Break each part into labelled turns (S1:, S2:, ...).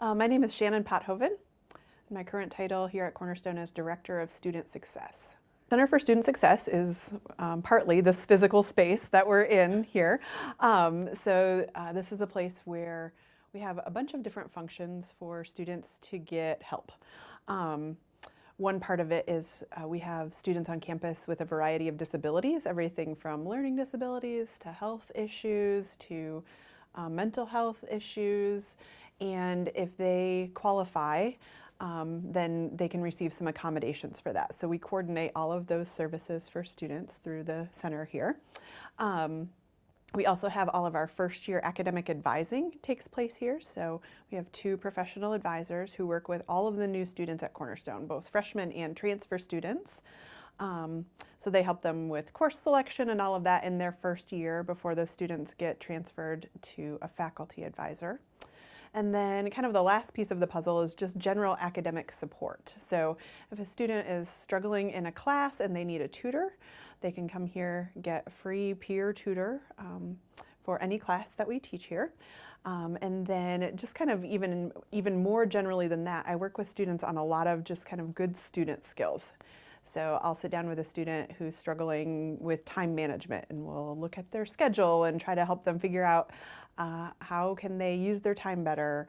S1: My name is Shannon Pothoven. My current title here at Cornerstone is Director of Student Success. Center for Student Success is partly this physical space that we're in here. This is a place where we have a bunch of different functions for students to get help. One part of it is we have students on campus with a variety of disabilities, everything from learning disabilities to health issues to mental health issues. And if they qualify, then they can receive some accommodations for that. So we coordinate all of those services for students through the center here. We also have all of our first year academic advising takes place here. So we have 2 professional advisors who work with all of the new students at Cornerstone, both freshmen and transfer students. So they help them with course selection and all of that in their first year before those students get transferred to a faculty advisor. And then kind of the last piece of the puzzle is just general academic support. So if a student is struggling in a class and they need a tutor, they can come here, get a free peer tutor for any class that we teach here. And then just kind of even more generally than that, I work with students on a lot of just kind of good student skills. So I'll sit down with a student who's struggling with time management, and we'll look at their schedule and try to help them figure out how can they use their time better.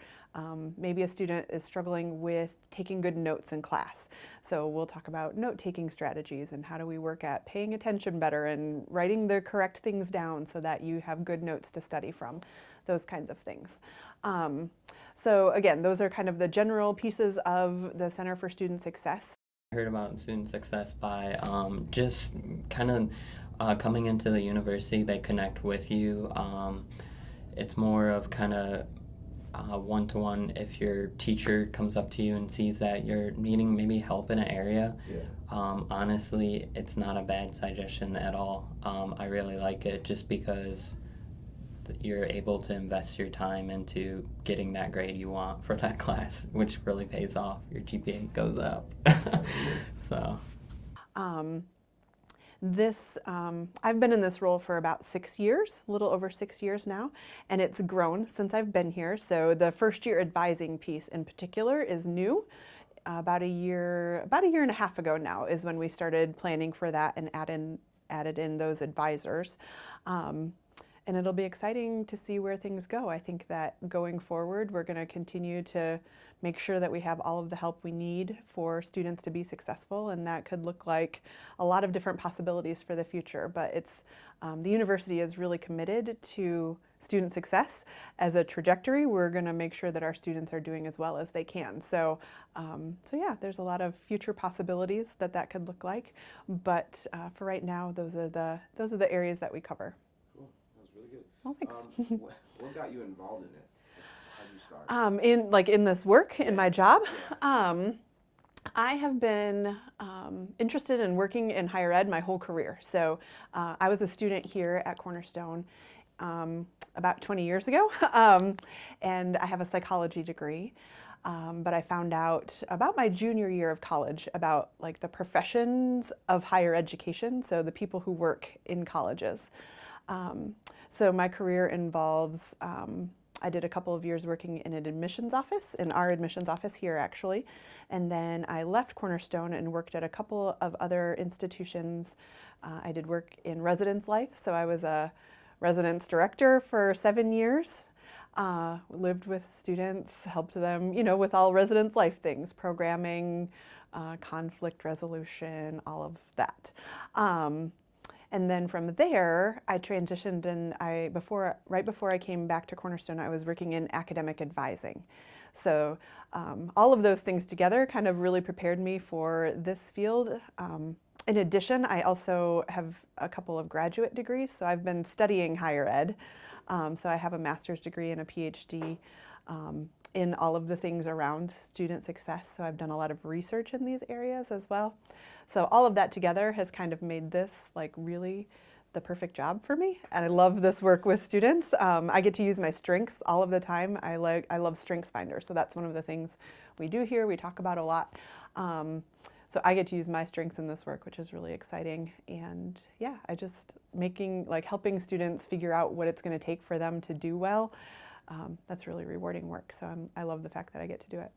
S1: Maybe a student is struggling with taking good notes in class. So we'll talk about note-taking strategies and how do we work at paying attention better and writing the correct things down so that you have good notes to study from, those kinds of things. So again, those are kind of the general pieces of the Center for Student Success.
S2: I heard about student success by just kind of coming into the university. They connect with you. It's more of kind of one-to-one. If your teacher comes up to you and sees that you're needing maybe help in an area, honestly, it's not a bad suggestion at all. I really like it just because you're able to invest your time into getting that grade you want for that class, which really pays off. Your GPA goes up. So.
S1: I've been in this role for about 6 years, a little over 6 years now, and it's grown since I've been here. So the first year advising piece in particular is new. About a year and a half ago now is when we started planning for that and added in those advisors. And it'll be exciting to see where things go. I think that going forward, we're going to continue to make sure that we have all of the help we need for students to be successful, and that could look like a lot of different possibilities for the future. But it's the university is really committed to student success as a trajectory. We're going to make sure that our students are doing as well as they can. So yeah, there's a lot of future possibilities that could look like. But for right now, those are the areas that we cover.
S3: Really good.
S1: Oh, thanks.
S3: What got you involved in it? How did you start?
S1: In this work, in my job,
S3: Yeah.
S1: I have been interested in working in higher ed my whole career. So I was a student here at Cornerstone about 20 years ago, and I have a psychology degree. But I found out about my junior year of college about like the professions of higher education, so the people who work in colleges. So my career involves, I did a couple of years working in an admissions office, in our admissions office here actually, and then I left Cornerstone and worked at a couple of other institutions. I did work in residence life, so I was a residence director for 7 years. Lived with students, helped them, with all residence life things, programming, conflict resolution, all of that. And then from there, I transitioned, and right before I came back to Cornerstone, I was working in academic advising. So all of those things together kind of really prepared me for this field. In addition, I also have a couple of graduate degrees, so I've been studying higher ed. So I have a master's degree and a PhD in all of the things around student success. So I've done a lot of research in these areas as well. So all of that together has kind of made this like really the perfect job for me. And I love this work with students. I get to use my strengths all of the time. I love Strengths Finder. So that's one of the things we do here. We talk about a lot. So I get to use my strengths in this work, which is really exciting. And yeah, helping students figure out what it's going to take for them to do well That's really rewarding work. So I love the fact that I get to do it.